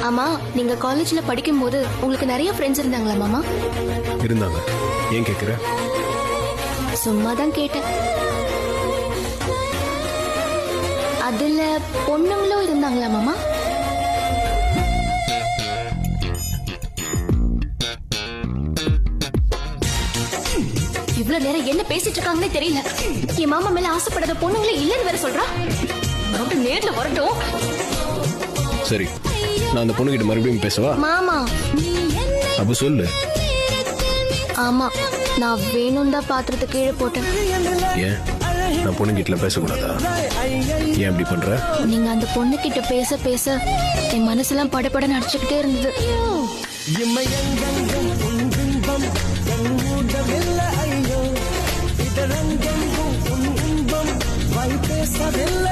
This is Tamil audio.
ஆமா, நீங்க காலேஜ்ல படிக்கும் போது உங்களுக்கு நிறைய ஃப்ரெண்ட்ஸ் இருந்தாங்களா மாமா? இருந்தாங்க. ஏன் கேக்குற? சும்மா தான் கேட்டேன். அதுல பொண்ணுங்களும் இருந்தாங்களா மாமா? இவ்வளவு நேரம் என்ன பேசிட்டு இருக்காங்கன்னே தெரியல. என் மாமா மேல ஆசைப்படாத பொண்ணுங்களே இல்லன்னு வேற சொல்றா. டாக்டர் நேர்ல வரட்டும். சரி, நான் அந்த பொண்ணுகிட்ட மறுபடியும் பேசவா? மாமா அப்ப சொல்லு. ஆமா, நான் வேணும் தான் பாத்திரத்தை கீழே போட்டேன். ஏன் நான் பொண்ணுகிட்ட பேசக்கூடாதா? ஏன் அப்படி பண்ற? நீங்க அந்த பொண்ணு கிட்ட பேச பேச என் மனசெல்லாம் படபட நடிச்சுக்கிட்டே இருந்தது. பேசவில்லை